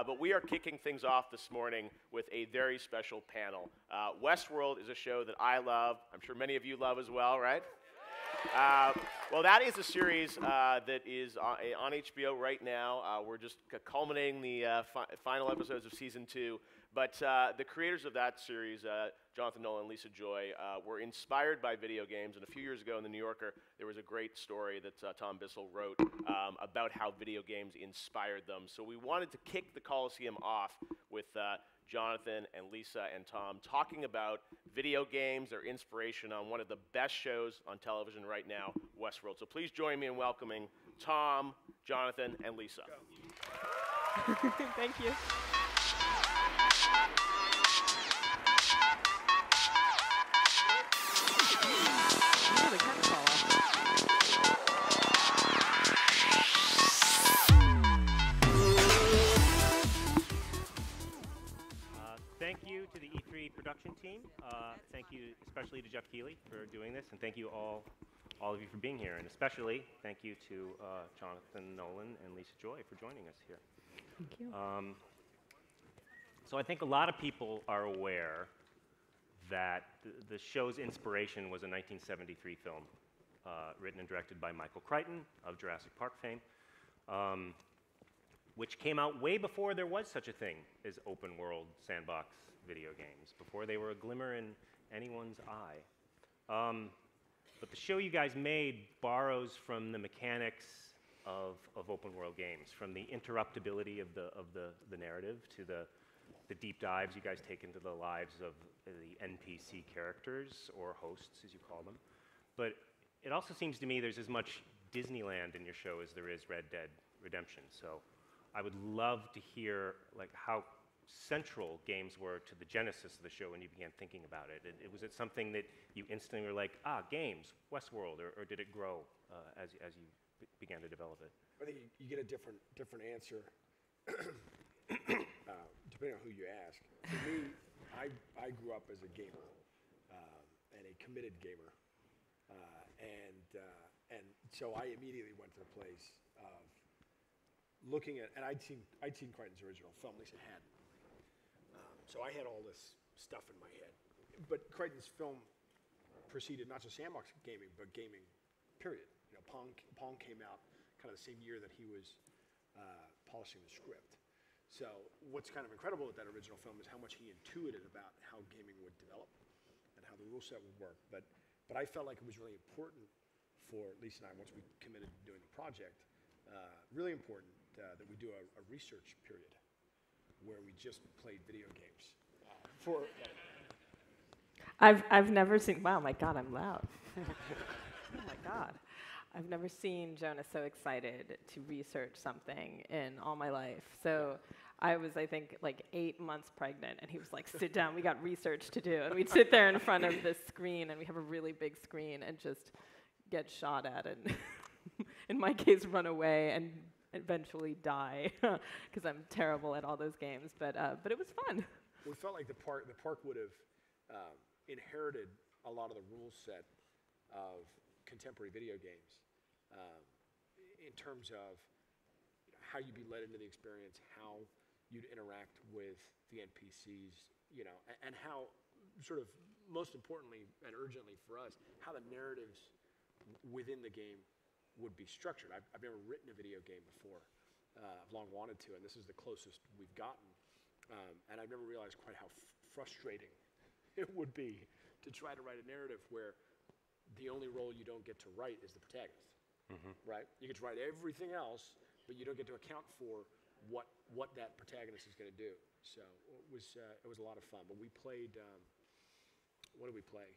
but we are kicking things off this morning with a very special panel. Westworld is a show that I love. I'm sure many of you love as well, right? Well, that is a series that is on HBO right now. We're just culminating the final episodes of season 2. But the creators of that series, Jonathan Nolan and Lisa Joy, were inspired by video games. And a few years ago in The New Yorker, there was a great story that Tom Bissell wrote about how video games inspired them. So we wanted to kick the Coliseum off with Jonathan and Lisa and Tom talking about video games, their inspiration on one of the best shows on television right now, Westworld. So please join me in welcoming Tom, Jonathan, and Lisa. Thank you. Thank you to the E3 production team. Thank you especially to Jeff Keighley for doing this, and thank you all of you for being here, and especially thank you to Jonathan Nolan and Lisa Joy for joining us here. Thank you. So I think a lot of people are aware that the show's inspiration was a 1973 film written and directed by Michael Crichton of Jurassic Park fame, which came out way before there was such a thing as open world sandbox video games, before they were a glimmer in anyone's eye. But the show you guys made borrows from the mechanics of open world games, from the interruptibility of the narrative to the deep dives you guys take into the lives of the NPC characters, or hosts as you call them. But it also seems to me there's as much Disneyland in your show as there is Red Dead Redemption. So I would love to hear how central games were to the genesis of the show when you began thinking about it. Was it something that you instantly were like, games, Westworld, or did it grow as you began to develop it? I think you get a different answer depending on who you ask. For me, I grew up as a gamer and a committed gamer, and so I immediately went to the place of looking at, and I'd seen Crichton's original film, at least it hadn't. So I had all this stuff in my head. But Crichton's film preceded not just sandbox gaming, but gaming, period. You know, Pong came out kind of the same year that he was polishing the script. So what's kind of incredible with that original film is how much he intuited about how gaming would develop and how the rule set would work. But I felt like it was really important for Lisa and I, once we committed to doing the project, really important that we do a research period where we just played video games. I've never seen. Wow, my God, I'm loud. Oh my God, I've never seen Jonah so excited to research something in all my life. So I was, I think, like 8 months pregnant, and he was like, "Sit down, we got research to do." And we'd sit there in front of this screen, and we have a really big screen, and just get shot at, and in my case, run away and eventually die because I'm terrible at all those games. But it was fun. We felt like the park would have inherited a lot of the rule set of contemporary video games in terms of how you'd be led into the experience, how you'd interact with the NPCs, and how, sort of most importantly and urgently for us, how the narratives within the game would be structured. I've never written a video game before. I've long wanted to, and this is the closest we've gotten. And I've never realized quite how frustrating it would be to try to write a narrative where the only role you don't get to write is the protagonist, right? You get to write everything else, but you don't get to account for what that protagonist is going to do. So it was a lot of fun. But we played, what did we play?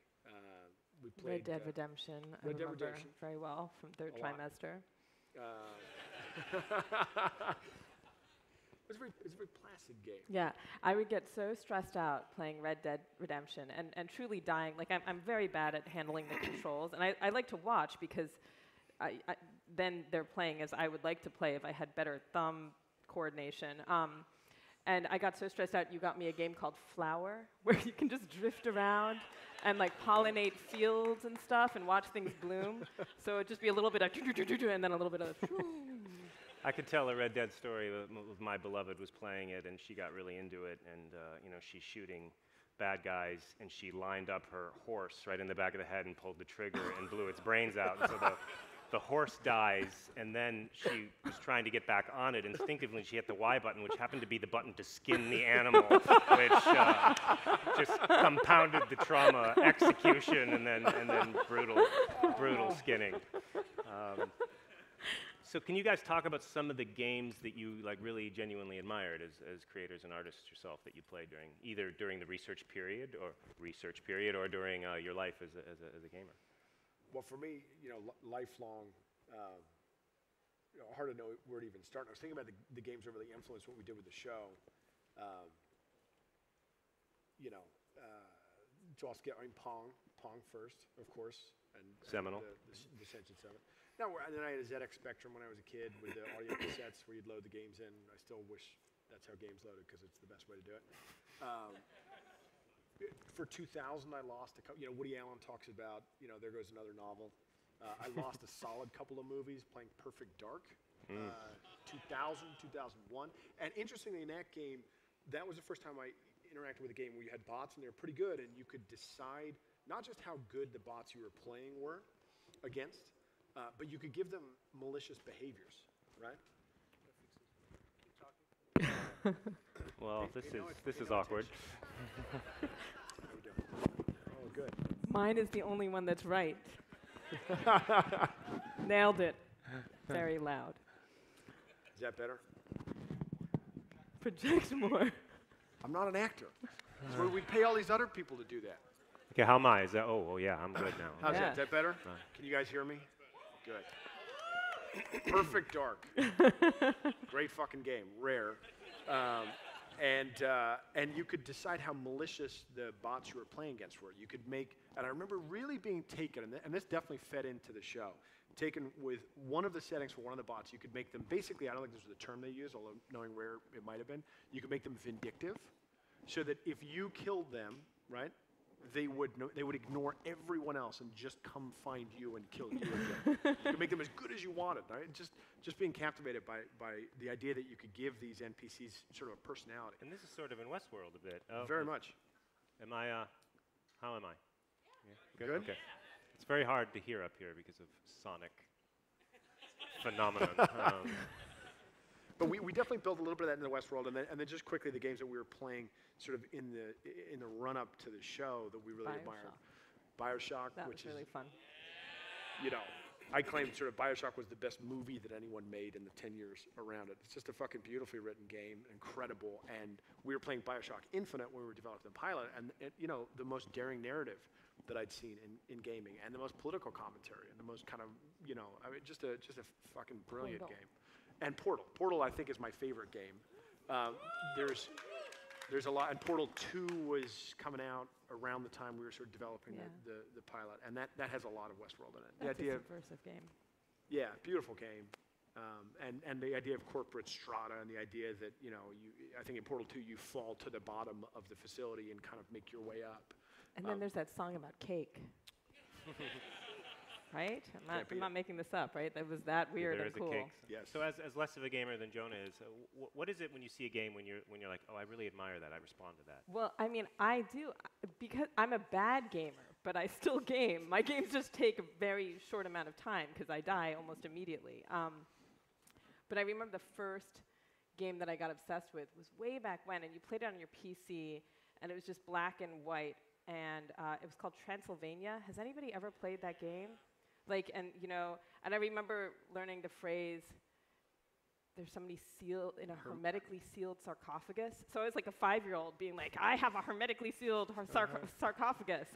We played Red Dead Redemption. Red Dead I remember Redemption. very well from third trimester. It's a very placid game. Yeah, I would get so stressed out playing Red Dead Redemption and truly dying. Like, I'm very bad at handling the controls, and I like to watch because then they're playing as I would like to play if I had better thumb coordination. And I got so stressed out, you got me a game called Flower, where you can just drift around and like pollinate fields and stuff and watch things bloom. So it'd just be a little bit of and then a little bit of I could tell a Red Dead story with my beloved was playing it, and she got really into it, and she's shooting bad guys, and she lined up her horse right in the back of the head and pulled the trigger and blew its brains out, and so the horse dies, and then she was trying to get back on it. Instinctively, she hit the Y button, which happened to be the button to skin the animal, which just compounded the trauma. Execution and then brutal skinning. So can you guys talk about some of the games that you really genuinely admired as creators and artists yourself that you played either during the research period or during your life as a gamer? Well, for me, lifelong, hard to know where to even start. I was thinking about the games that really influenced what we did with the show. Pong first, of course, and seminal. The Ascension 7. And then I had a ZX Spectrum when I was a kid with the audio cassettes where you'd load the games in. I still wish that's how games loaded because it's the best way to do it. For 2000, I lost a couple. Woody Allen talks about, there goes another novel. I lost a solid couple of movies playing Perfect Dark, 2000, 2001. And interestingly, in that game, that was the first time I interacted with a game where you had bots and they were pretty good, and you could decide not just how good the bots you were playing were against, but you could give them malicious behaviors, right? Well, this is awkward. How we doing? Oh, good. Mine is the only one that's right. Nailed it. Very loud. Is that better? Project more. I'm not an actor. That's where we pay all these other people to do that. Okay, how am I? Is that? Oh yeah, I'm good now. How's Yeah. that? Is that better? Can you guys hear me? Good. Perfect Dark. Great fucking game. Rare. And you could decide how malicious the bots you were playing against were. You could make, and I remember really being taken, and this definitely fed into the show, taken with one of the settings for one of the bots, you could make them basically, I don't think this was the term they used, although knowing where it might have been, you could make them vindictive, so that if you killed them, right, they would ignore everyone else and just come find you and kill you again. You could make them as good as you wanted, right? Just being captivated by the idea that you could give these NPCs sort of a personality. And this is sort of in Westworld a bit. Very much. Am I? How am I? Yeah. Good? Okay. It's very hard to hear up here because of sonic phenomenon. But we definitely built a little bit of that in the Westworld, and then just quickly the games that we were playing sort of in the run up to the show that we really admired. BioShock, That which was really is fun. I claim sort of BioShock was the best movie that anyone made in the 10 years around it. It's just a fucking beautifully written game, incredible. And we were playing BioShock Infinite when we were developing the pilot, and the most daring narrative that I'd seen in gaming, and the most political commentary, and the most kind of just a fucking brilliant game. And Portal I think is my favorite game. There's a lot, and Portal 2 was coming out around the time we were sort of developing the pilot, and that has a lot of Westworld in it. That's a subversive game. Yeah, beautiful game, and the idea of corporate strata, and the idea that I think in Portal 2 you fall to the bottom of the facility and kind of make your way up. And then there's that song about cake. Right? I'm not making this up, right? That was that weird There and is cool. a cake. Yes. So as less of a gamer than Jonah is, what is it when you see a game when you're like, oh, I really admire that, I respond to that? Well, I mean, I do, because I'm a bad gamer, but I still game. My games just take a very short amount of time because I die almost immediately. But I remember the first game that I got obsessed with was way back when, and you played it on your PC, and it was just black and white, and it was called Transylvania. Has anybody ever played that game? And I remember learning the phrase, there's somebody sealed in a hermetically sealed sarcophagus. So I was like a 5-year-old being like, I have a hermetically sealed sarcophagus.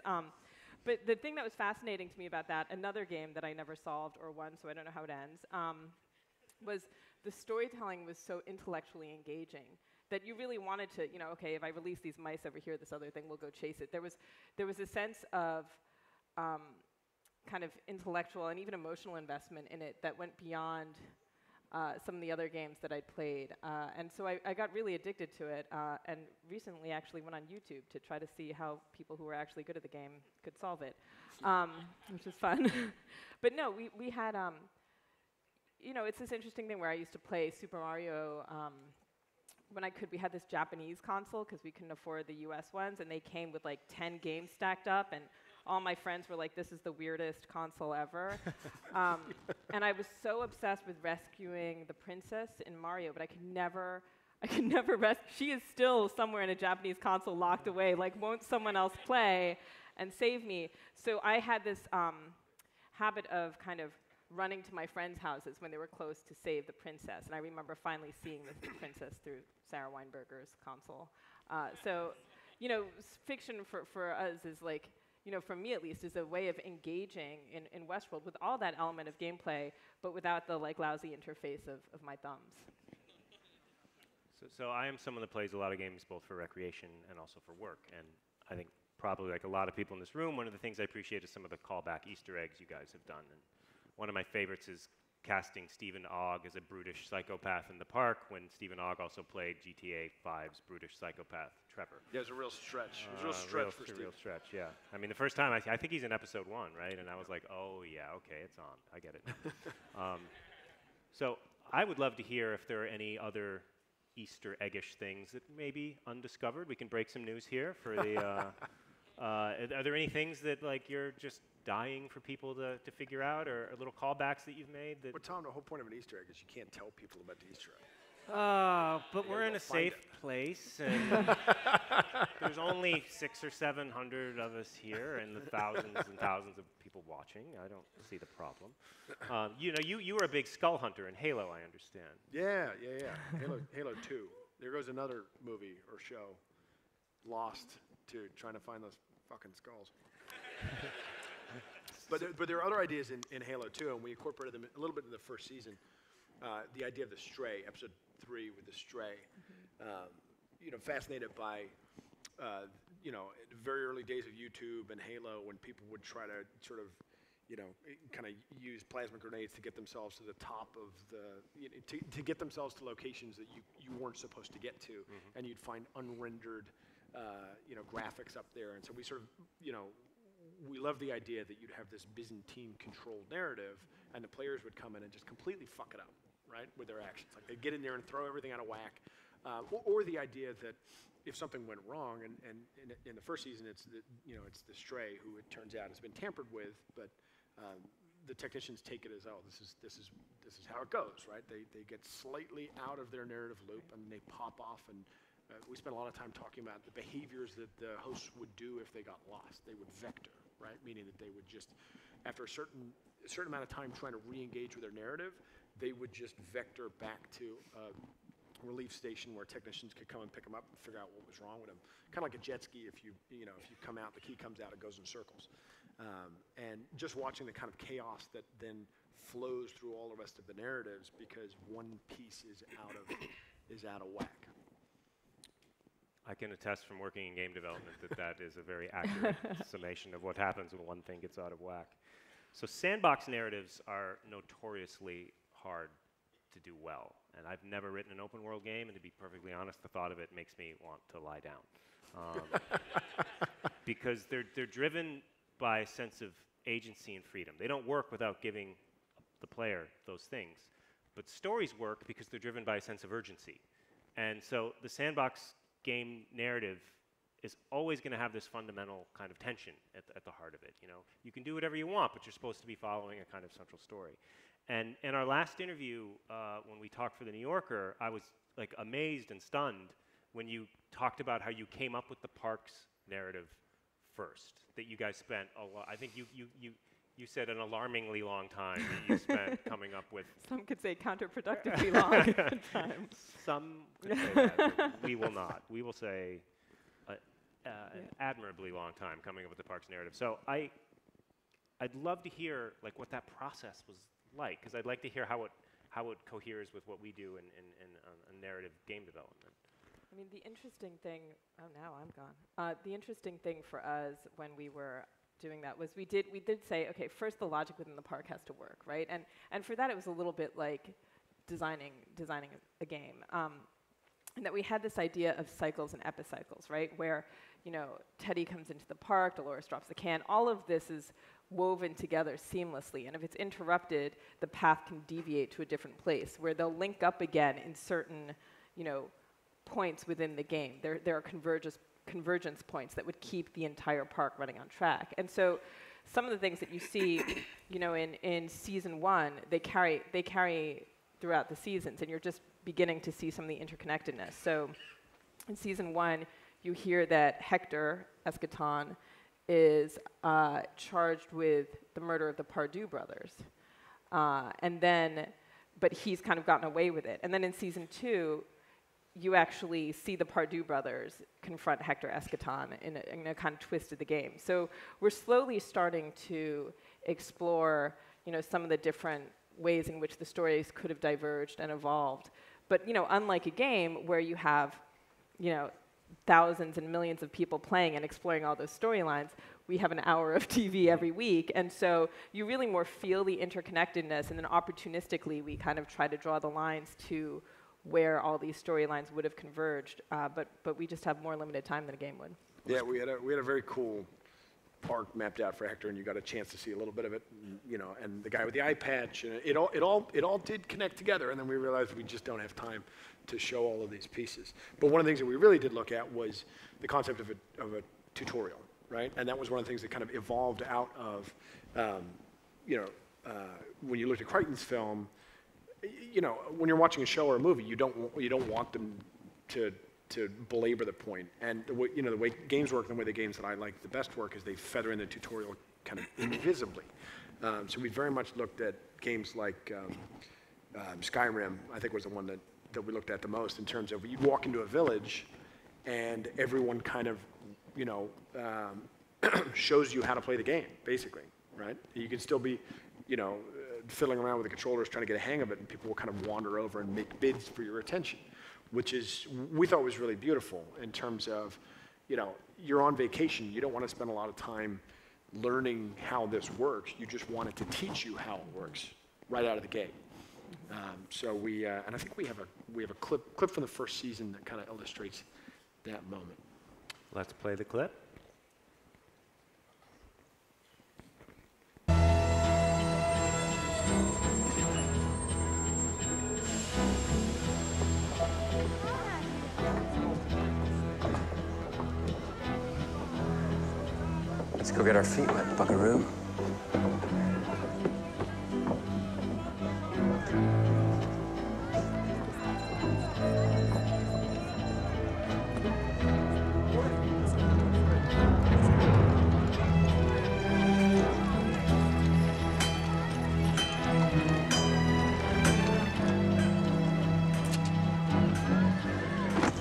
But the thing that was fascinating to me about that, another game that I never solved or won, so I don't know how it ends, was the storytelling was so intellectually engaging that you really wanted to, okay, if I release these mice over here, this other thing will go chase it. There was a sense of kind of intellectual and even emotional investment in it that went beyond some of the other games that I'd played. And so I got really addicted to it, and recently actually went on YouTube to try to see how people who were actually good at the game could solve it, which is fun. But no, we had, you know, it's this interesting thing where I used to play Super Mario when I could. We had this Japanese console because we couldn't afford the US ones, and they came with like 10 games stacked up, and all my friends were like, this is the weirdest console ever. And I was so obsessed with rescuing the princess in Mario, but I could never rescue. She is still somewhere in a Japanese console locked away, like, won't someone else play and save me? So I had this habit of kind of running to my friends' houses when they were close to save the princess. And I remember finally seeing the princess through Sarah Weinberger's console. So, you know, fiction for us is like, you know, for me at least, is a way of engaging in Westworld with all that element of gameplay, but without the like lousy interface of my thumbs. So I am someone that plays a lot of games both for recreation and also for work. And I think probably like a lot of people in this room, one of the things I appreciate is some of the callback Easter eggs you guys have done. And one of my favorites is casting Stephen Ogg as a brutish psychopath in the park when Stephen Ogg also played GTA 5's brutish psychopath Trevor. Yeah, it was a real stretch. It was a real stretch for Steve. Real stretch, yeah. I mean, the first time, I think he's in episode 1, right? And I was like, oh, yeah, okay, it's on. I get it now. So I would love to hear if there are any other Easter eggish things that may be undiscovered. We can break some news here for the... are there any things that like you're just dying for people to figure out, or little callbacks that you've made? That Well, Tom, the whole point of an Easter egg is you can't tell people about the Easter egg. but we're in a find safe place, and there's only 600 or 700 of us here, and the thousands and thousands of people watching. I don't see the problem. You know, you were a big skull hunter in Halo, I understand. Yeah. Halo 2. There goes another movie or show, Lost, to trying to find those fucking skulls. But there are other ideas in Halo 2, and we incorporated them a little bit in the first season. The idea of the Stray, episode 3 with the Stray. You know, fascinated by, you know, very early days of YouTube and Halo, when people would try to sort of, you know, kind of use plasma grenades to get themselves to the top of the, you know, to get themselves to locations that you weren't supposed to get to, and you'd find unrendered, you know, graphics up there. And so we sort of, you know, we love the idea that you'd have this Byzantine-controlled narrative, and the players would come in and just completely fuck it up, right, with their actions. Like they'd get in there and throw everything out of whack. Or the idea that if something went wrong, and in the first season, it's the, you know, it's the Stray, who it turns out has been tampered with, but the technicians take it as, oh, this is how it goes, right? They get slightly out of their narrative loop, and they pop off, and we spent a lot of time talking about the behaviors that the hosts would do if they got lost. They would vector, right? Meaning that they would just, after a certain amount of time trying to re-engage with their narrative, they would just vector back to a relief station where technicians could come and pick them up and figure out what was wrong with them. Kind of like a jet ski. If you come out, the key comes out, it goes in circles. And just watching the kind of chaos that then flows through all the rest of the narratives because one piece is out of whack. I can attest from working in game development that is a very accurate summation of what happens when one thing gets out of whack. So sandbox narratives are notoriously hard to do well. And I've never written an open world game, and to be perfectly honest, the thought of it makes me want to lie down. Because they're driven by a sense of agency and freedom. They don't work without giving the player those things. But stories work because they're driven by a sense of urgency. And so the sandbox game narrative is always going to have this fundamental kind of tension at the heart of it. You know, you can do whatever you want, but you're supposed to be following a kind of central story. And in our last interview, when we talked for The New Yorker, I was like amazed and stunned when you talked about how you came up with the parks narrative first. That you guys spent a lot. I think you said an alarmingly long time that you spent coming up with. Some could say counterproductively long time. Some could say that, but we will not. We will say an admirably long time coming up with the parks narrative. So I'd love to hear like what that process was like, because I'd like to hear how it coheres with what we do in narrative game development. I mean, the interesting thing, oh, now I'm gone. The interesting thing for us when we were doing that was we did say, okay, first the logic within the park has to work, right? And for that it was a little bit like designing a game. And that we had this idea of cycles and epicycles, right? Where, you know, Teddy comes into the park, Dolores drops the can. All of this is woven together seamlessly. And if it's interrupted, the path can deviate to a different place, where they'll link up again in certain, points within the game. There are convergence points that would keep the entire park running on track. And so some of the things that you see, in season 1, they carry throughout the seasons, and you're just beginning to see some of the interconnectedness. So in season 1, you hear that Hector Escaton is charged with the murder of the Pardue brothers. But he's kind of gotten away with it. And then in season 2, you actually see the Pardue brothers confront Hector Escaton in a kind of twist of the game. So we're slowly starting to explore, some of the different ways in which the stories could have diverged and evolved. But, unlike a game where you have, thousands and millions of people playing and exploring all those storylines, we have an hour of TV every week. And so you really more feel the interconnectedness, and then opportunistically we kind of try to draw the lines to where all these storylines would have converged, but we just have more limited time than a game would. Yeah, we had a very cool park mapped out for Hector, and you got a chance to see a little bit of it, and the guy with the eye patch, and it all did connect together, and then we realized we just don't have time to show all of these pieces. But one of the things that we really did look at was the concept of a tutorial, right? And that was one of the things that kind of evolved out of, when you looked at Crichton's film, when you're watching a show or a movie, you don't want them to belabor the point. And the way games work, and the way the games that I like the best work, is they feather in the tutorial kind of invisibly. So we very much looked at games like Skyrim, I think was the one that we looked at the most, in terms of you walk into a village and everyone kind of, shows you how to play the game, basically, right? You can still be, fiddling around with the controllers trying to get a hang of it, and people will kind of wander over and make bids for your attention, which we thought was really beautiful in terms of, you're on vacation. You don't want to spend a lot of time learning how this works. You just want it to teach you how it works right out of the gate. So and I think we have a clip from the first season that kind of illustrates that moment. Let's play the clip. Let's go get our feet wet, buckaroo.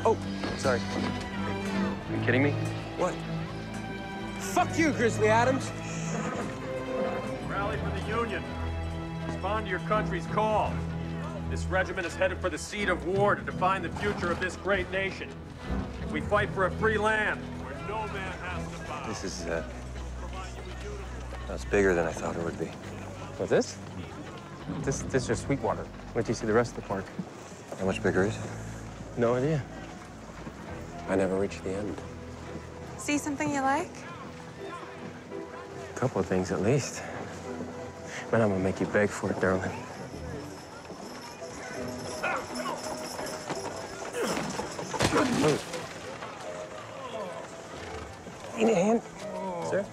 Oh, sorry. Are you kidding me? What? Fuck you, Grizzly Adams. Rally for the Union. Respond to your country's call. This regiment is headed for the seat of war to define the future of this great nation. We fight for a free land where no man has to bow. This is, that's bigger than I thought it would be. What's this? This is Sweetwater. Wait till you see the rest of the park. How much bigger is it? No idea. I never reached the end. See something you like? A couple of things at least. Man, I'm gonna make you beg for it, darling. Move. Need a hand, sir?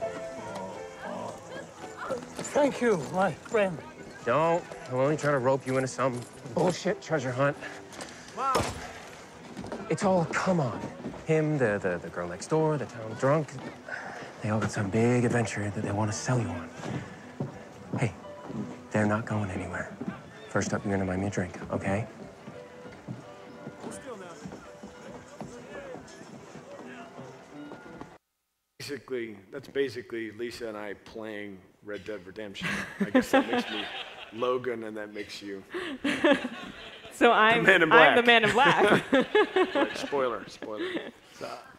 Thank you, my friend. Don't. I'm only trying to rope you into some bullshit treasure hunt. Mom! It's all a come on. Him, the girl next door, the town drunk. They all got some big adventure that they want to sell you on. Hey, they're not going anywhere. First up, you're gonna buy me a drink, okay? That's basically Lisa and I playing Red Dead Redemption. I guess that makes me Logan, and that makes you So I'm Man in the Black. Man in Black. Right, spoiler.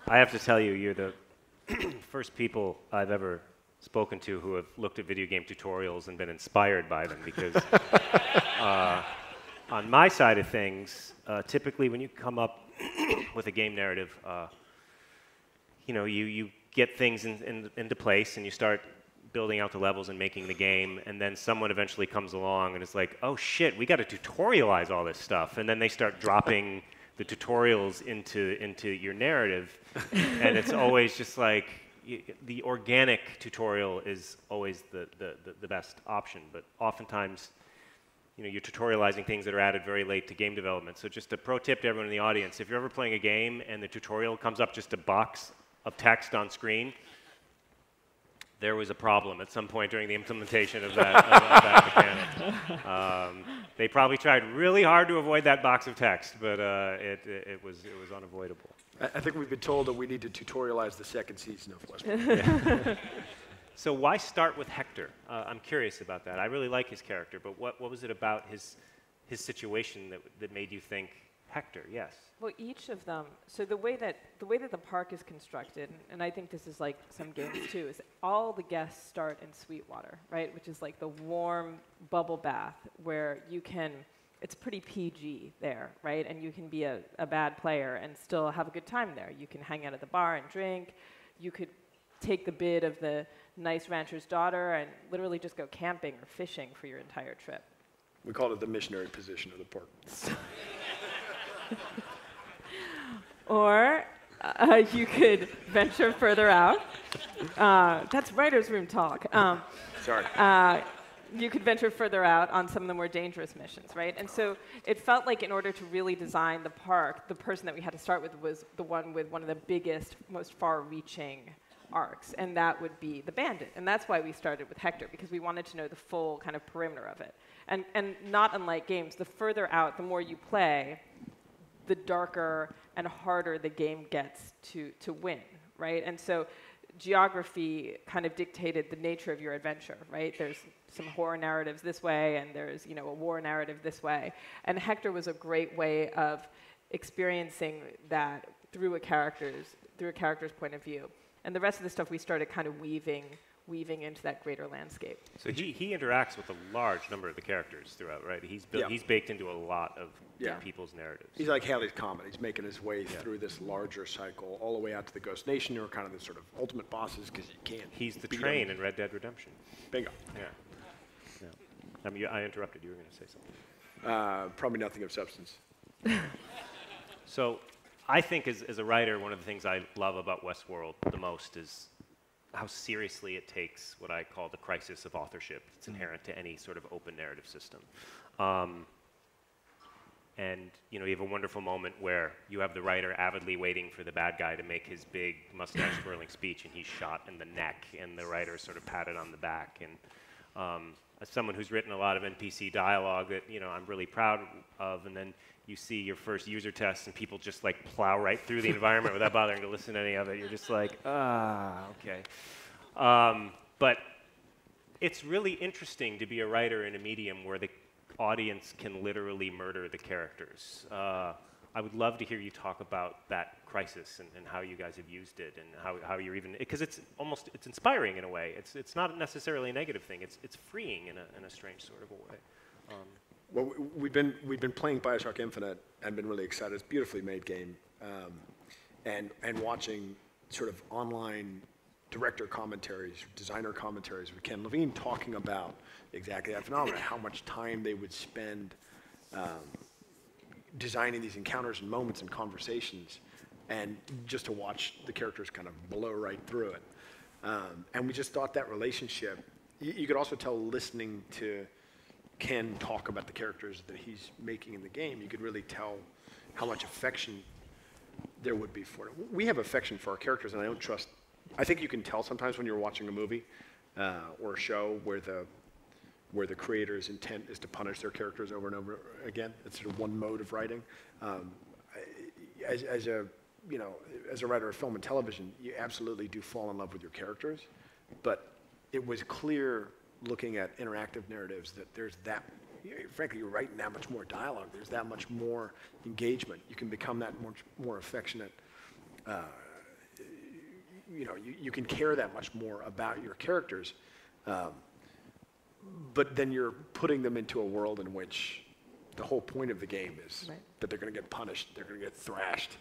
I have to tell you, you're the first people I've ever spoken to who have looked at video game tutorials and been inspired by them, because on my side of things, typically when you come up with a game narrative, you get things into place and you start building out the levels and making the game, and then someone eventually comes along and is like, oh shit, we got to tutorialize all this stuff, and then they start dropping the tutorials into your narrative, and it's always just like the organic tutorial is always the best option, but oftentimes, you're tutorializing things that are added very late to game development. So just a pro tip to everyone in the audience: if you're ever playing a game and the tutorial comes up just a box of text on screen, there was a problem at some point during the implementation of that mechanic. They probably tried really hard to avoid that box of text, but it was unavoidable. I think we've been told that we need to tutorialize the second season of Westworld. Yeah. So why start with Hector? I'm curious about that. I really like his character, but what was it about his situation that made you think Hector? Yes. Well, each of them. So the way that the park is constructed, and I think this is like some games too, is all the guests start in Sweetwater, right? Which is like the warm bubble bath where you can. It's pretty PG there, right? And you can be a bad player and still have a good time there. You can hang out at the bar and drink. You could take the bid of the nice rancher's daughter and literally just go camping or fishing for your entire trip. We call it the missionary position of the park. Or you could venture further out. That's writer's room talk. Sorry. You could venture further out on some of the more dangerous missions, right? And so it felt like in order to really design the park, the person that we had to start with was the one with one of the biggest, most far-reaching arcs, and that would be the bandit. And that's why we started with Hector, because we wanted to know the full kind of perimeter of it. And not unlike games, the further out, the more you play, the darker and harder the game gets to win, right? And so geography kind of dictated the nature of your adventure, right? There's some horror narratives this way, and there's a war narrative this way. And Hector was a great way of experiencing that through a character's point of view. And the rest of the stuff we started kind of weaving into that greater landscape. So he interacts with a large number of the characters throughout, right? He's baked into a lot of people's narratives. He's like Halley's Comet. He's making his way through this larger cycle all the way out to the Ghost Nation, who are kind of the sort of ultimate bosses because you can't. He's the train in Red Dead Redemption. Bingo. Yeah. I mean, I interrupted. You were going to say something. Probably nothing of substance. So I think as a writer, one of the things I love about Westworld the most is how seriously it takes what I call the crisis of authorship. It's inherent to any sort of open narrative system. And you have a wonderful moment where you have the writer avidly waiting for the bad guy to make his big mustache-twirling speech, and he's shot in the neck, and the writer sort of patted on the back. And as someone who's written a lot of NPC dialogue that I'm really proud of, and then you see your first user test and people just like plow right through the environment without bothering to listen to any of it. You're just like, okay. But it's really interesting to be a writer in a medium where the audience can literally murder the characters. I would love to hear you talk about that crisis and how you guys have used it and how you're even, because it's inspiring in a way. It's not necessarily a negative thing. It's freeing in a strange sort of a way. Well, we've been playing BioShock Infinite and been really excited. It's a beautifully made game, and watching sort of online director commentaries, designer commentaries with Ken Levine talking about exactly that phenomenon, how much time they would spend designing these encounters and moments and conversations, and just to watch the characters kind of blow right through it. And we just thought that relationship, you could also tell listening to Ken talk about the characters that he's making in the game, you could really tell how much affection there would be for it. We have affection for our characters, and I think you can tell sometimes when you're watching a movie or a show where the creator's intent is to punish their characters over and over again. It's sort of one mode of writing. As a writer of film and television, you absolutely do fall in love with your characters, but it was clear looking at interactive narratives that there's that, frankly, you're writing that much more dialogue. There's that much more engagement. You can become that much more affectionate. You can care that much more about your characters, but then you're putting them into a world in which the whole point of the game is that they're going to get punished, they're going to get thrashed.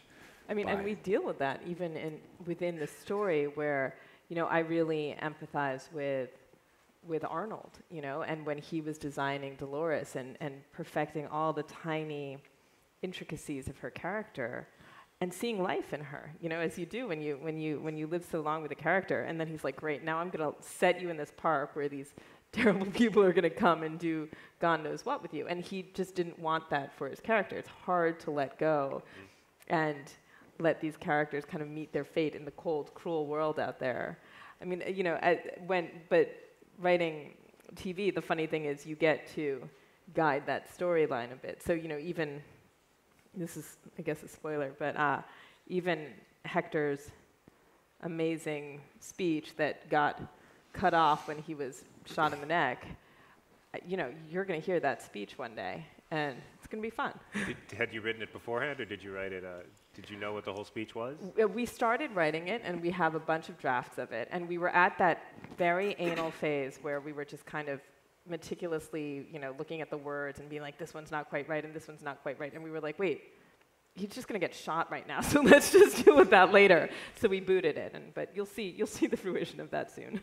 I mean, and we deal with that even within the story where, I really empathize with with Arnold, you know, and when he was designing Dolores and perfecting all the tiny intricacies of her character and seeing life in her, you know, as you do when you live so long with a character. And then he's like, great, now I'm going to set you in this park where these terrible people are going to come and do God knows what with you. And he just didn't want that for his character. It's hard to let go and let these characters kind of meet their fate in the cold, cruel world out there. I mean, you know, but writing TV, the funny thing is you get to guide that storyline a bit. So, you know, even, this is, I guess, a spoiler, but even Hector's amazing speech that got cut off when he was shot in the neck, you know, you're going to hear that speech one day, and it's going to be fun. Had you written it beforehand, or did you write it? Did you know what the whole speech was? We started writing it, and we have a bunch of drafts of it, and we were at that very anal phase where we were just kind of meticulously, you know, looking at the words and being like, this one's not quite right, and this one's not quite right, and we were like, wait, he's just going to get shot right now, so let's just deal with that later. So we booted it, but you'll see the fruition of that soon.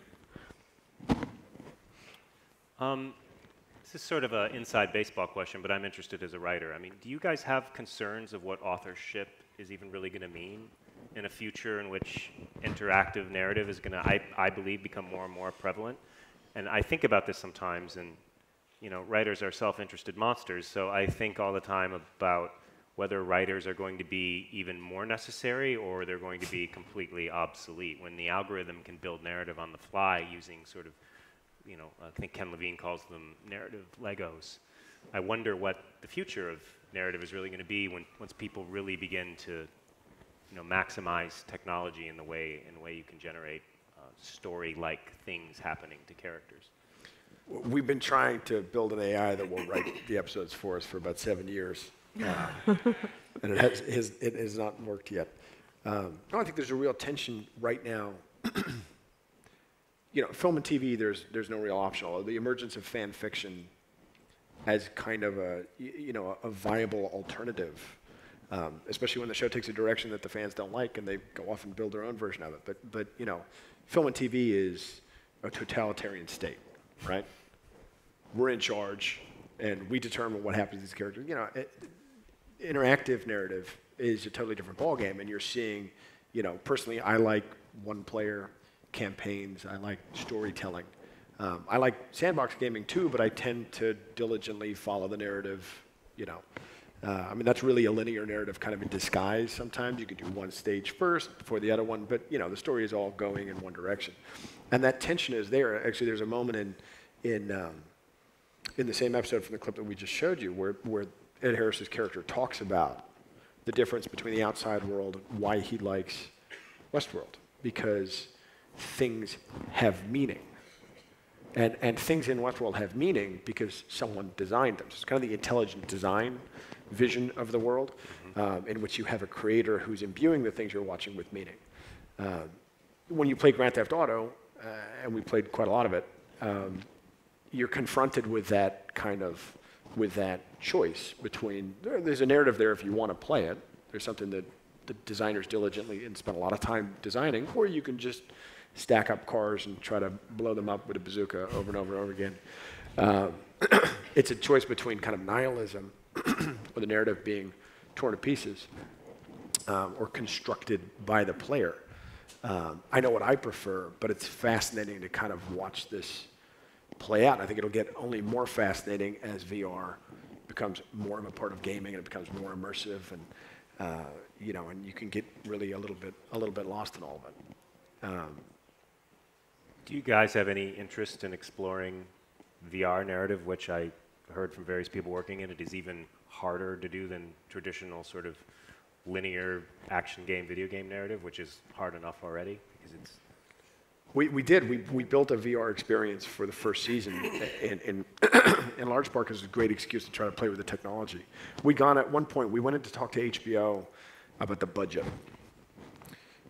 This is sort of an inside baseball question, but I'm interested as a writer. I mean, do you guys have concerns of what authorship is even really going to mean in a future in which interactive narrative is going to, I believe, become more and more prevalent? And I think about this sometimes, and you know, writers are self-interested monsters, so I think all the time about whether writers are going to be even more necessary or they're going to be completely obsolete. When the algorithm can build narrative on the fly using sort of, you know, I think Ken Levine calls them narrative Legos. I wonder what the future of narrative is really going to be once people really begin to, you know, maximize technology in the way you can generate story-like things happening to characters. We've been trying to build an AI that will write the episodes for us for about 7 years, and it has not worked yet. No, I think there's a real tension right now. You know, film and TV, there's no real optional. The emergence of fan fiction as kind of a, you know, a viable alternative, especially when the show takes a direction that the fans don't like and they go off and build their own version of it. But you know, film and TV is a totalitarian state, right? We're in charge, and we determine what happens to these characters. You know, interactive narrative is a totally different ballgame, and you're seeing, you know, personally, I like one-player campaigns. I like storytelling. I like sandbox gaming too, but I tend to diligently follow the narrative, you know. I mean, that's really a linear narrative kind of in disguise sometimes. You could do one stage first before the other one, but, you know, the story is all going in one direction. And that tension is there. Actually, there's a moment in the same episode from the clip that we just showed you where Ed Harris's character talks about the difference between the outside world and why he likes Westworld. Because things have meaning. And things in Westworld have meaning because someone designed them. So it's kind of the intelligent design vision of the world, in which you have a creator who's imbuing the things you're watching with meaning. When you play Grand Theft Auto, and we played quite a lot of it, you're confronted with that choice between, there's a narrative there if you want to play it. There's something that the designers diligently and spent a lot of time designing, or you can just stack up cars and try to blow them up with a bazooka over and over and over again. It's a choice between kind of nihilism, or the narrative being torn to pieces, or constructed by the player. I know what I prefer, but it's fascinating to kind of watch this play out. I think it'll get only more fascinating as VR becomes more of a part of gaming and it becomes more immersive, and you know, and you can get really a little bit lost in all of it. Do you guys have any interest in exploring VR narrative, which I heard from various people working in it is even harder to do than traditional sort of linear action game, video game narrative, which is hard enough already because it's. We did. We built a VR experience for the first season in large part because it was a great excuse to try to play with the technology. At one point, we went in to talk to HBO about the budget.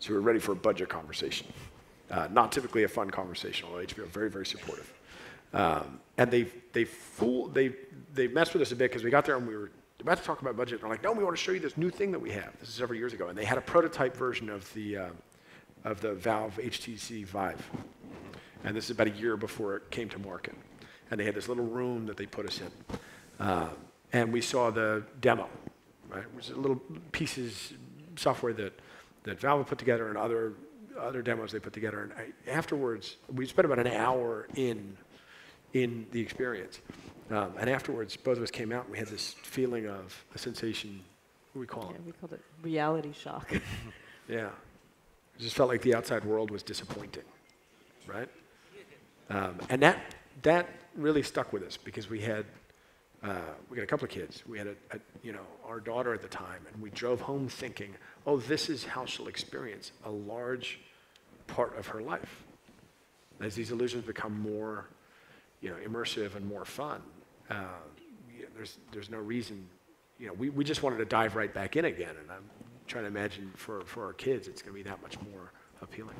So we were ready for a budget conversation. Not typically a fun conversation, although HBO very, very supportive. And they messed with us a bit because we got there and we were about to talk about budget. And they're like, no, we want to show you this new thing that we have. This is several years ago. And they had a prototype version of the Valve HTC Vive. And this is about a year before it came to market. And they had this little room that they put us in. And we saw the demo, right? It was little pieces, software that Valve put together and other demos they put together. And afterwards, we spent about an hour in the experience. And afterwards, both of us came out and we had this feeling of a sensation, what do we call it? We called it reality shock. Yeah. It just felt like the outside world was disappointing, right? And that really stuck with us because we got a couple of kids. We had our daughter at the time, and we drove home thinking, oh, this is how she'll experience a large part of her life. As these illusions become more, immersive and more fun, there's no reason, we just wanted to dive right back in again, and I'm trying to imagine for our kids, it's going to be that much more appealing.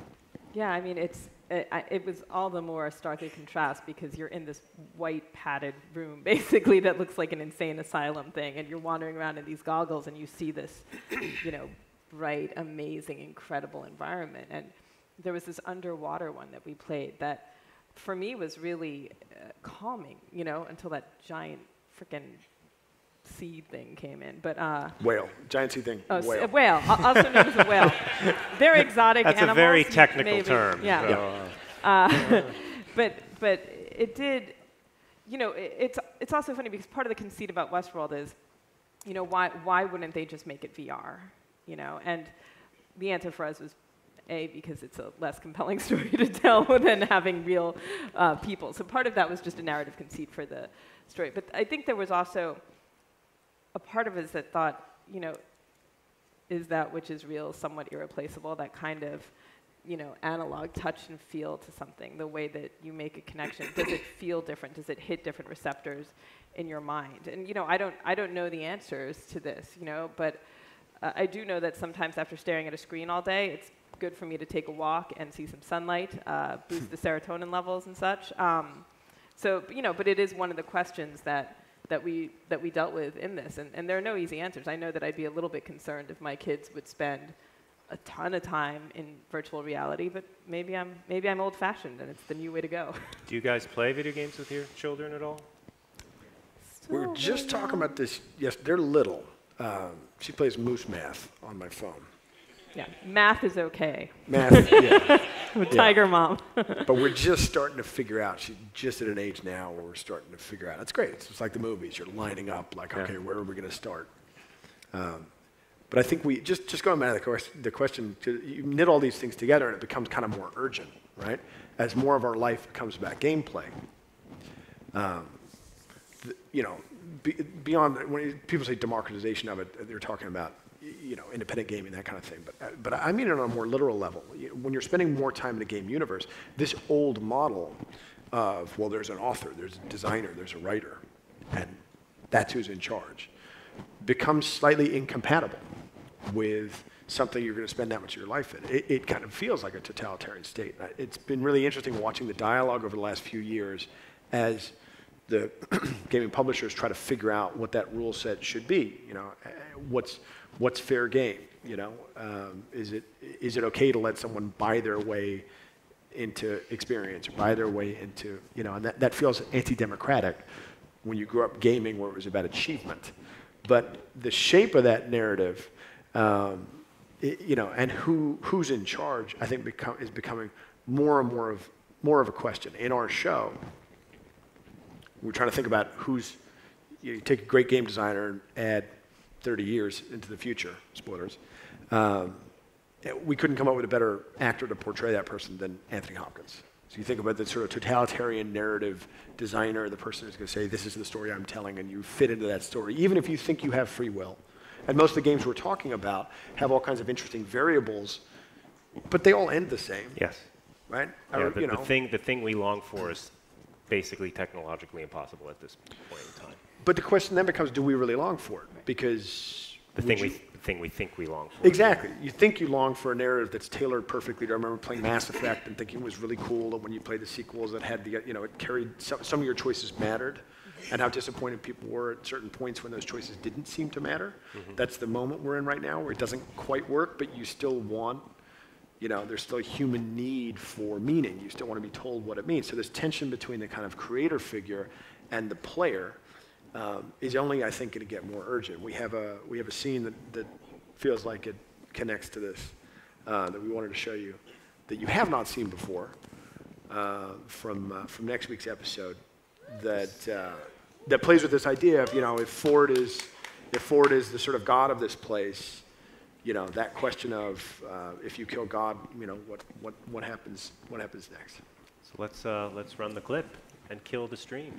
Yeah, I mean, it was all the more starkly contrast because you're in this white padded room, basically, that looks like an insane asylum thing, and you're wandering around in these goggles, and you see this, bright, amazing, incredible environment. And there was this underwater one that we played that, for me, was really calming, until that giant frickin' sea thing came in. But whale, giant sea thing. Oh, whale. A whale, also known as a whale. Very exotic That's animals. That's a very technical maybe. term. Yeah. But it did. It's also funny because part of the conceit about Westworld is, why wouldn't they just make it VR? And the answer for us was, A, because it's a less compelling story to tell than having real people. So part of that was just a narrative conceit for the story. But I think there was also a part of us that thought, is that which is real somewhat irreplaceable, that kind of, analog touch and feel to something, the way that you make a connection. Does it feel different? Does it hit different receptors in your mind? And, I don't know the answers to this, but I do know that sometimes after staring at a screen all day, it's good for me to take a walk and see some sunlight, boost the serotonin levels and such. But it is one of the questions that we dealt with in this, and there are no easy answers. I know that I'd be a little bit concerned if my kids would spend a ton of time in virtual reality, but maybe I'm old-fashioned and it's the new way to go. Do you guys play video games with your children at all? We were just talking about this. Yes, they're little. She plays Moose Math on my phone. Yeah, math is okay. Math, yeah. I'm a tiger mom. But we're just starting to figure out. She's just at an age now where we're starting to figure out. It's great. It's just like the movies. You're lining up like, okay, where are we going to start? But I think we, just going back to the question, you knit all these things together and it becomes kind of more urgent, right? As more of our life becomes about gameplay. Beyond, when people say democratization of it, they're talking about independent gaming, that kind of thing. But I mean it on a more literal level. When you're spending more time in the game universe, this old model of, well, there's an author, there's a designer, there's a writer, and that's who's in charge, becomes slightly incompatible with something you're going to spend that much of your life in. It kind of feels like a totalitarian state. It's been really interesting watching the dialogue over the last few years as the gaming publishers try to figure out what that rule set should be. What's fair game? Is it okay to let someone buy their way into experience, or buy their way into, and that feels anti-democratic when you grew up gaming where it was about achievement. But the shape of that narrative, and who's in charge, I think is becoming more and more of a question. In our show, we're trying to think about you take a great game designer and add 30 years into the future, spoilers. We couldn't come up with a better actor to portray that person than Anthony Hopkins. So you think about the sort of totalitarian narrative designer, the person who's going to say, this is the story I'm telling, and you fit into that story, even if you think you have free will. And most of the games we're talking about have all kinds of interesting variables, but they all end the same. Yes. Right? Yeah, the thing we long for is basically technologically impossible at this point in time. But the question then becomes, do we really long for it? Because the thing we think we long for. Exactly. You think you long for a narrative that's tailored perfectly. I remember playing Mass Effect and thinking it was really cool that when you played the sequels that had it carried, some of your choices mattered, and how disappointed people were at certain points when those choices didn't seem to matter. Mm-hmm. That's the moment we're in right now where it doesn't quite work, but you still want there's still a human need for meaning. You still want to be told what it means. So this tension between the kind of creator figure and the player is only, I think, going to get more urgent. We have a scene that feels like it connects to this that we wanted to show you that you have not seen before from next week's episode that plays with this idea of if Ford is the sort of god of this place. That question of if you kill God, what happens next? So let's run the clip and kill the stream.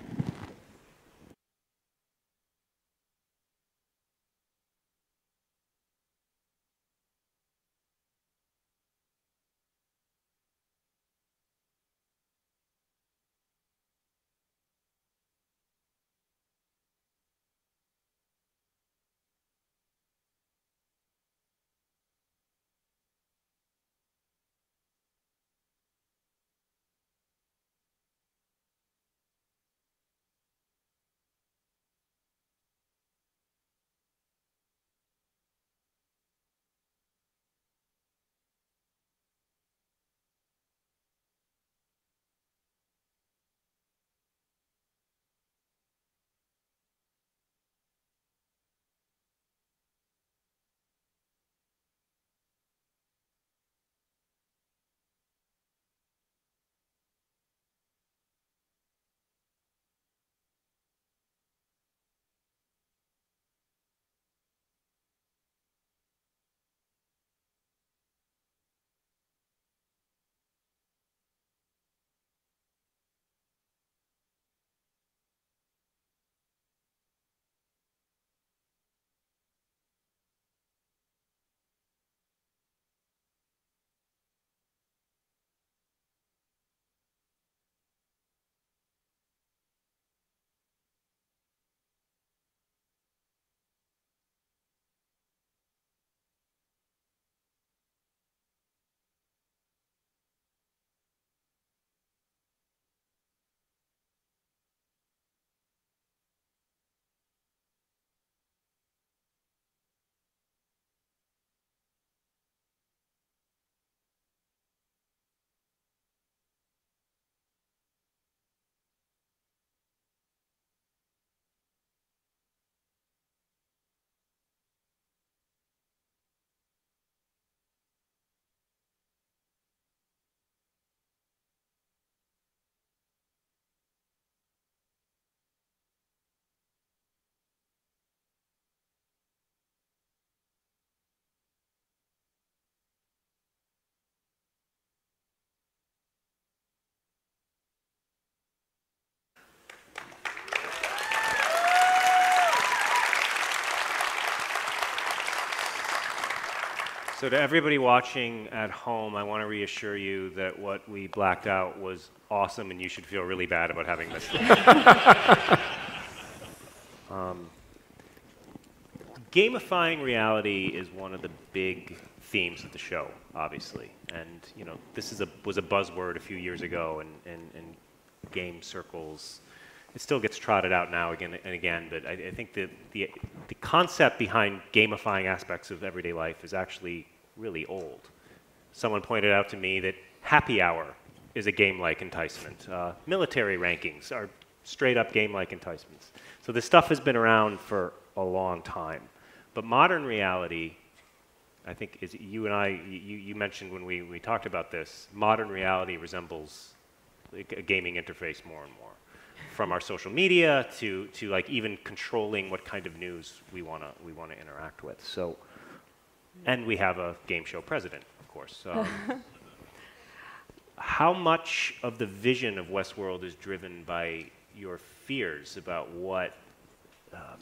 So to everybody watching at home, I want to reassure you that what we blacked out was awesome, and you should feel really bad about having missed it. Gamifying reality is one of the big themes of the show, obviously. And this was a buzzword a few years ago in game circles. It still gets trotted out now again and again, but I think that the concept behind gamifying aspects of everyday life is actually really old. Someone pointed out to me that happy hour is a game-like enticement. Military rankings are straight-up game-like enticements. So this stuff has been around for a long time. But modern reality, I think, is you and I, you mentioned when we talked about this, modern reality resembles a gaming interface more and more. From our social media to like even controlling what kind of news we want to interact with. So, and we have a game show president, of course. How much of the vision of Westworld is driven by your fears about what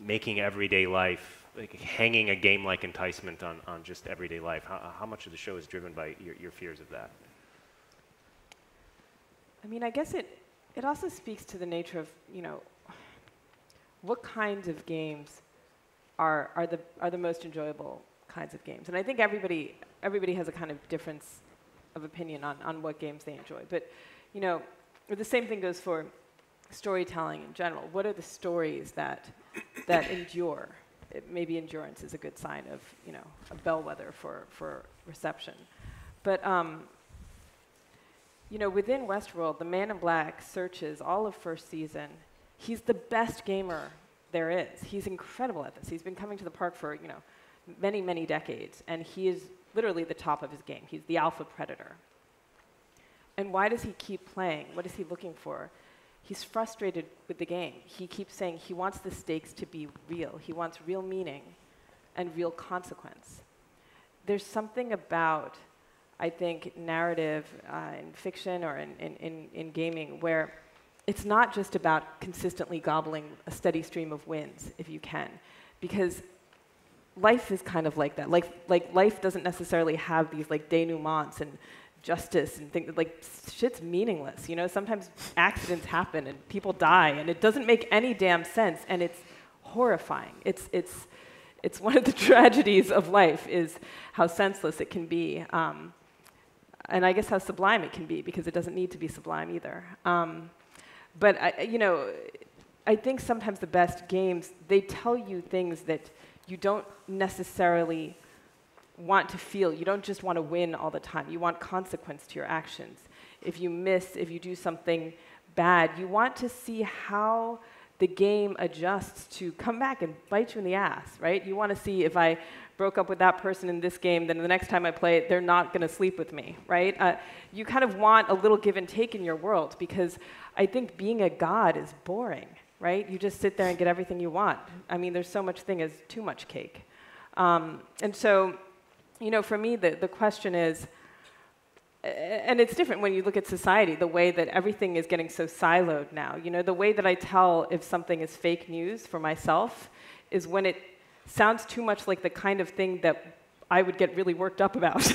making everyday life, like hanging a game-like enticement on just everyday life? How much of the show is driven by your fears of that? I mean, I guess it also speaks to the nature of, what kinds of games are the most enjoyable kinds of games. And I think everybody has a kind of difference of opinion on what games they enjoy. But, the same thing goes for storytelling in general. What are the stories that endure? Maybe endurance is a good sign of, a bellwether for reception. But you know, within Westworld, the Man in Black searches all of first season. He's the best gamer there is. He's incredible at this. He's been coming to the park for, you know, many, many decades, and he is literally the top of his game. He's the alpha predator. And why does he keep playing? What is he looking for? He's frustrated with the game. He keeps saying he wants the stakes to be real. He wants real meaning and real consequence. There's something about, I think, narrative in fiction or in gaming where it's not just about consistently gobbling a steady stream of wins, if you can, because life is kind of like that. Life doesn't necessarily have these like denouements and justice and things. Like, shit's meaningless, you know? Sometimes accidents happen and people die, and it doesn't make any damn sense, and it's horrifying. It's one of the tragedies of life is how senseless it can be, and I guess how sublime it can be, because it doesn't need to be sublime either. But you know, I think sometimes the best games, they tell you things that you don't necessarily want to feel. You don't just want to win all the time. You want consequence to your actions. If you miss, if you do something bad, you want to see how the game adjusts to come back and bite you in the ass, right? You want to see if I broke up with that person in this game, then the next time I play it, they're not going to sleep with me, right? You kind of want a little give and take in your world, because I think being a god is boring, right? You just sit there and get everything you want. I mean, there's so much thing as too much cake. And so, you know, for me, the question is, and it's different when you look at society, the way that everything is getting so siloed now. You know, the way that I tell if something is fake news for myself is when it sounds too much like the kind of thing that I would get really worked up about.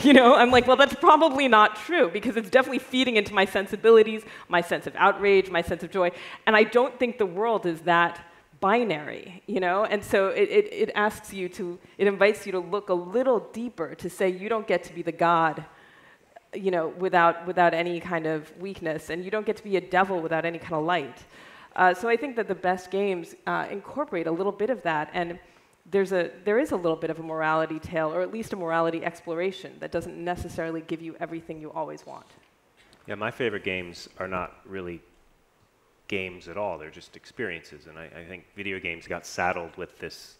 You know, I'm like, well, that's probably not true, because it's definitely feeding into my sensibilities, my sense of outrage, my sense of joy, and I don't think the world is that binary, you know? And so it asks you to, it invites you to look a little deeper, to say you don't get to be the god, you know, without any kind of weakness, and you don't get to be a devil without any kind of light. So I think that the best games incorporate a little bit of that, and there is a little bit of a morality tale, or at least a morality exploration that doesn't necessarily give you everything you always want. Yeah, my favorite games are not really games at all. They're just experiences, and I think video games got saddled with this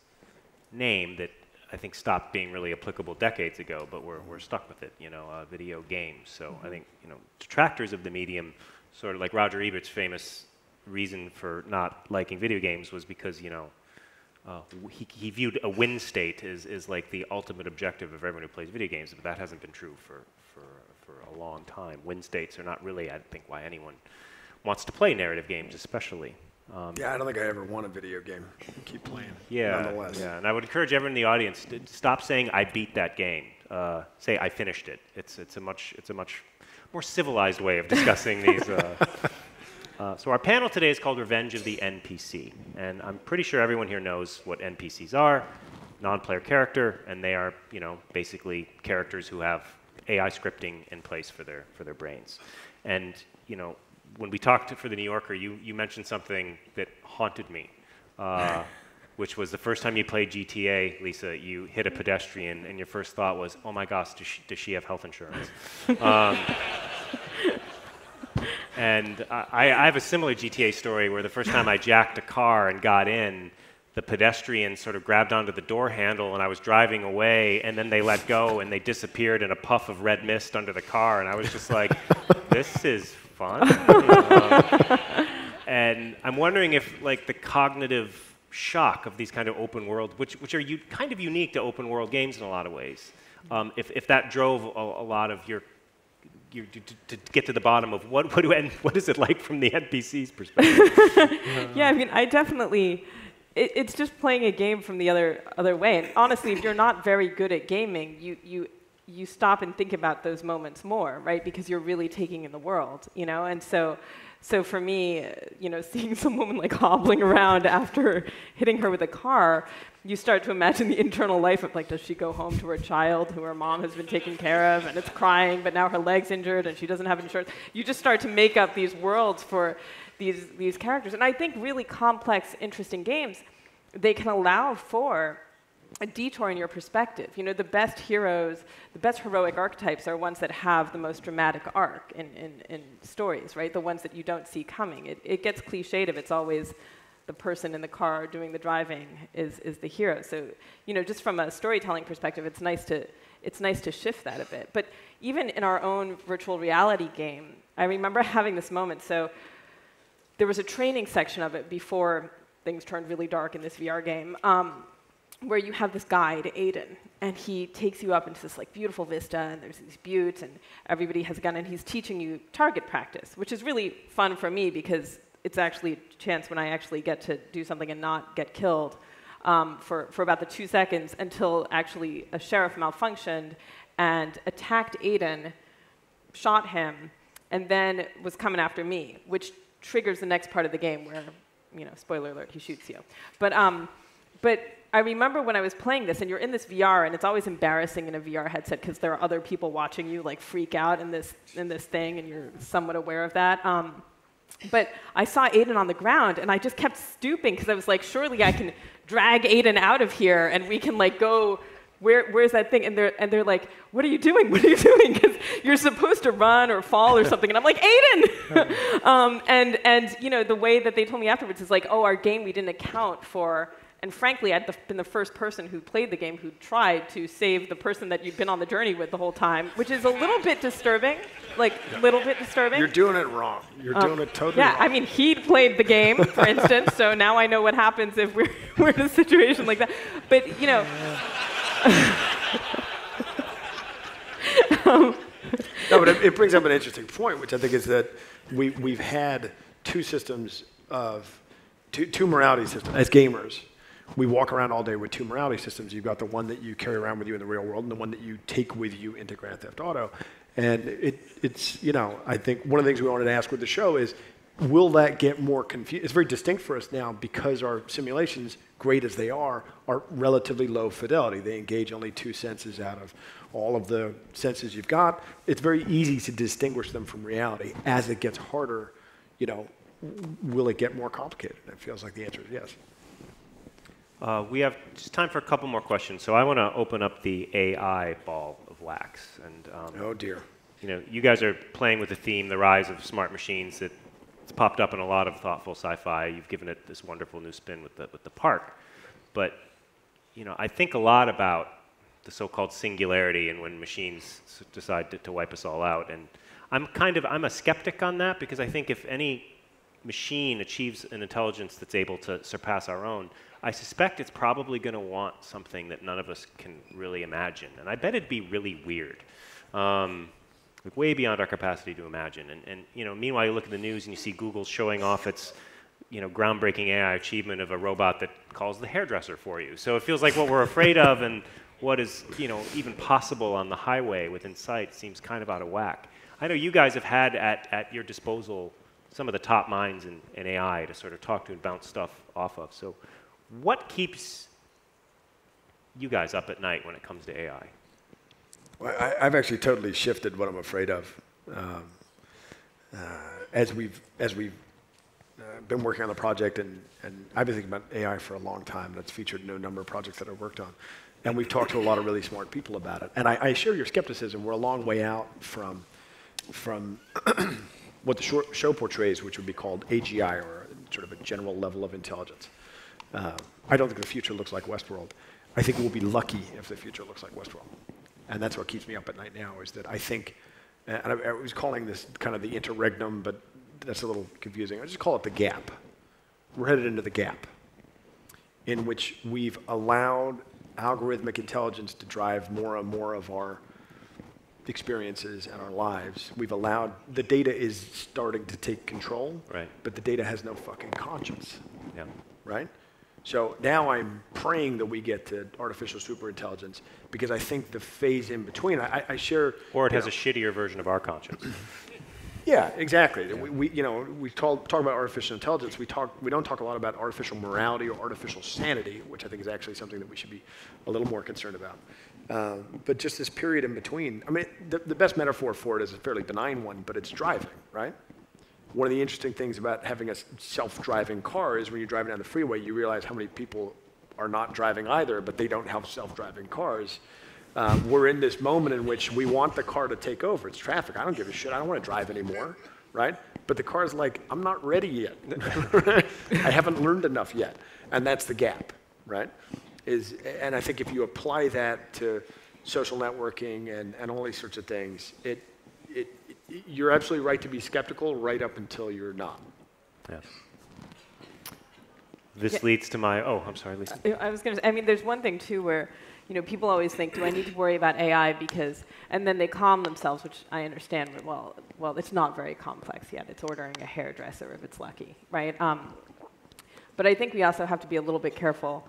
name that I think stopped being really applicable decades ago, but we're stuck with it, you know, video games. So I think, you know, detractors of the medium, sort of like Roger Ebert's famous reason for not liking video games was because, you know, he viewed a win state as like the ultimate objective of everyone who plays video games, but that hasn't been true for a long time. Win states are not really, I think, why anyone wants to play narrative games, especially. Yeah, I don't think I ever won a video game. Keep playing. Yeah, nonetheless. yeah, and I would encourage everyone in the audience to stop saying "I beat that game." Say "I finished it." It's a much more civilized way of discussing these. So our panel today is called "Revenge of the NPC," and I'm pretty sure everyone here knows what NPCs are: non-player character, and they are, you know, basically characters who have AI scripting in place for their brains. And, you know, when we talked for the New Yorker, you mentioned something that haunted me, which was the first time you played GTA, Lisa, you hit a pedestrian, and your first thought was, oh my gosh, does she have health insurance? And I have a similar GTA story where the first time I jacked a car and got in, the pedestrian sort of grabbed onto the door handle, and I was driving away, and then they let go, and they disappeared in a puff of red mist under the car, and I was just like, this is fun. And I'm wondering if, like, the cognitive shock of these kind of open world, which are kind of unique to open world games in a lot of ways, if that drove a lot of your to get to the bottom of what is it like from the NPC's perspective? Yeah, I mean, I definitely. It's just playing a game from the other way. And honestly, if you're not very good at gaming, you stop and think about those moments more, right? Because you're really taking in the world, you know. And so for me, you know, seeing some woman like hobbling around after hitting her with a car, you start to imagine the internal life of, like, does she go home to her child who her mom has been taking care of, and it's crying, but now her leg's injured and she doesn't have insurance. You just start to make up these worlds for these characters. And I think really complex, interesting games, they can allow for a detour in your perspective. You know, the best heroes, the best heroic archetypes are ones that have the most dramatic arc in stories, right? The ones that you don't see coming. It gets cliched if it's always the person in the car doing the driving is the hero. So, you know, just from a storytelling perspective, it's nice to shift that a bit. But even in our own virtual reality game, I remember having this moment. So there was a training section of it before things turned really dark in this VR game, where you have this guide, Aiden, and he takes you up into this like beautiful vista, and there's these buttes, and everybody has a gun, and he's teaching you target practice, which is really fun for me because it's actually a chance when I actually get to do something and not get killed for about the 2 seconds until actually a sheriff malfunctioned and attacked Aiden, shot him, and then was coming after me, which triggers the next part of the game where, you know, spoiler alert, he shoots you. But I remember when I was playing this, and you're in this VR, and it's always embarrassing in a VR headset because there are other people watching you like freak out in this thing, and you're somewhat aware of that. But I saw Aiden on the ground, and I just kept stooping because I was like, surely I can drag Aiden out of here, and we can like go. Where's that thing? And they're like, what are you doing? What are you doing? Because you're supposed to run or fall or something. And I'm like, Aiden! and you know, the way that they told me afterwards is like, oh, our game, we didn't account for. And frankly, I'd been the first person who played the game who tried to save the person that you'd been on the journey with the whole time, which is a little bit disturbing, like a little bit disturbing. You're doing it wrong. You're doing it totally wrong. Yeah, I mean, he'd played the game, for instance, so now I know what happens if we're in a situation like that. But, you know... No, but it brings up an interesting point, which I think is that we've had two systems of, two morality systems. As gamers, we walk around all day with two morality systems. You've got the one that you carry around with you in the real world and the one that you take with you into Grand Theft Auto. And it's, you know, I think one of the things we wanted to ask with the show is, will that get more confused? It's very distinct for us now because our simulations, great as they are relatively low fidelity. They engage only 2 senses out of all of the senses you've got. It's very easy to distinguish them from reality. As it gets harder, you know, will it get more complicated? It feels like the answer is yes. We have just time for a couple more questions. So I want to open up the AI ball of wax. And oh dear. You know, you guys are playing with the theme, the rise of smart machines. It's popped up in a lot of thoughtful sci-fi. You've given it this wonderful new spin with the park. But you know, I think a lot about the so-called singularity and when machines decide to wipe us all out. And I'm a skeptic on that because I think if any machine achieves an intelligence that's able to surpass our own, I suspect it's probably going to want something that none of us can really imagine. And I bet it'd be really weird. Like way beyond our capacity to imagine. And you know, meanwhile, you look at the news and you see Google showing off its, you know, groundbreaking AI achievement of a robot that calls the hairdresser for you. So it feels like what we're afraid of and what is, you know, even possible on the highway within sight seems kind of out of whack. I know you guys have had at your disposal some of the top minds in AI to sort of talk to and bounce stuff off of. So what keeps you guys up at night when it comes to AI? Well, I've actually totally shifted what I'm afraid of. As we've been working on the project, and I've been thinking about AI for a long time. That's featured in a number of projects that I've worked on. And we've talked to a lot of really smart people about it. And I share your skepticism. We're a long way out from what the show portrays, which would be called AGI, or sort of a general level of intelligence. I don't think the future looks like Westworld. I think we'll be lucky if the future looks like Westworld. And that's what keeps me up at night now, is that I think, and I was calling this kind of the interregnum, but that's a little confusing. I just call it the gap. We're headed into the gap in which we've allowed algorithmic intelligence to drive more and more of our experiences and our lives. We've allowed, the data is starting to take control, right, but the data has no fucking conscience, yeah, right? So now I'm praying that we get to artificial superintelligence, because I think the phase in between, I share... Or it has a shittier version of our conscience. Yeah, exactly. Yeah. We talk about artificial intelligence. We don't talk a lot about artificial morality or artificial sanity, which I think is actually something that we should be a little more concerned about. But just this period in between, I mean, the best metaphor for it is a fairly benign one, but it's driving, right? One of the interesting things about having a self-driving car is when you're driving down the freeway, you realize how many people are not driving either, but they don't have self-driving cars. We're in this moment in which we want the car to take over. It's traffic. I don't give a shit. I don't want to drive anymore, right? But the car's like, I'm not ready yet. I haven't learned enough yet. And that's the gap, right? And I think if you apply that to social networking and all these sorts of things, you're absolutely right to be skeptical right up until you're not. Yes. This leads to my, I'm sorry, Lisa. I was going to say, I mean, there's one thing, too, where people always think, do I need to worry about AI because, and then they calm themselves, which I understand, but well, it's not very complex yet. It's ordering a hairdresser if it's lucky, right? But I think we also have to be a little bit careful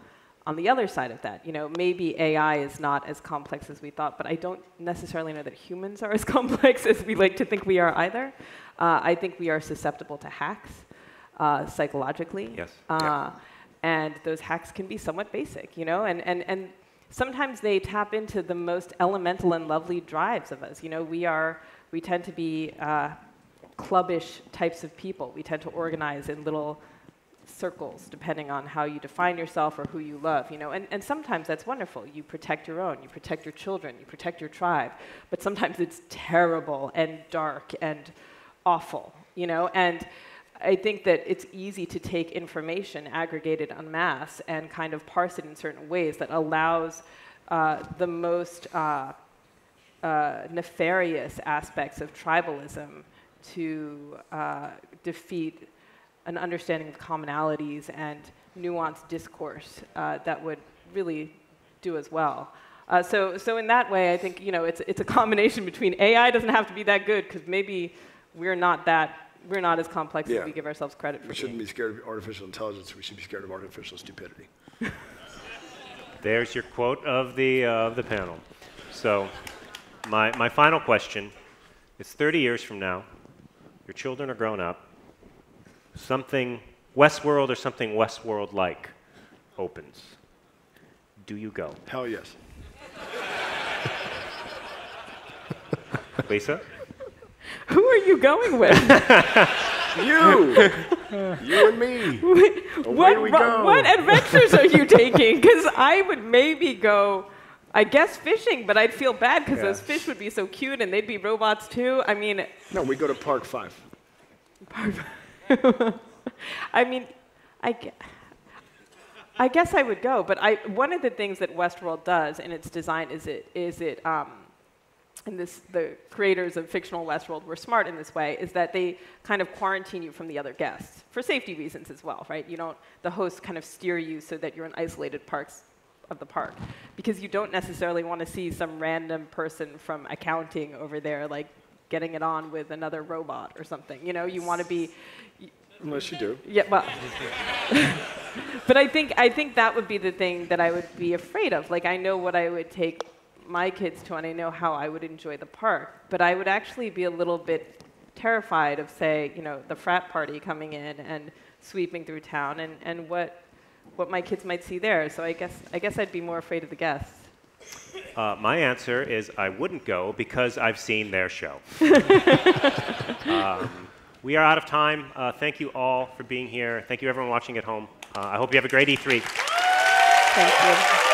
on the other side of that. Maybe AI is not as complex as we thought, but I don't necessarily know that humans are as complex as we like to think we are either. I think we are susceptible to hacks psychologically. Yes. And those hacks can be somewhat basic, and sometimes they tap into the most elemental and lovely drives of us. We tend to be clubbish types of people. We tend to organize in little circles depending on how you define yourself or who you love, and sometimes that's wonderful. You protect your own, you protect your children, you protect your tribe, but sometimes it's terrible and dark and awful, and I think that it's easy to take information aggregated en masse and kind of parse it in certain ways that allows the most nefarious aspects of tribalism to defeat an understanding of commonalities and nuanced discourse that would really do as well. So in that way, I think it's a combination between AI doesn't have to be that good because maybe we're not as complex as we give ourselves credit for. We shouldn't be scared of artificial intelligence. We should be scared of artificial stupidity. There's your quote of the panel. So my final question is 30 years from now, your children are grown up, something Westworld or something Westworld-like opens. Do you go? Hell yes. Lisa? Who are you going with? You and me. What adventures are you taking? Because I would maybe go, I guess, fishing, but I'd feel bad because those fish would be so cute and they'd be robots too. I mean... No, we go to Park 5. I mean, I guess I would go, but one of the things that Westworld does in its design the creators of fictional Westworld were smart in this way, is that they kind of quarantine you from the other guests for safety reasons as well, right? The hosts kind of steer you so that you're in isolated parts of the park because you don't necessarily want to see some random person from accounting over there, like getting it on with another robot or something. You want to be. Unless you do. Yeah, well. But I think that would be the thing that I would be afraid of. Like, I know what I would take my kids to, and I know how I would enjoy the park. But I would actually be a little bit terrified of, say, the frat party coming in and sweeping through town, and what my kids might see there. So I guess I'd be more afraid of the guests. My answer is I wouldn't go because I've seen their show. We are out of time. Thank you all for being here. Thank you, everyone watching at home. I hope you have a great E3. Thank you.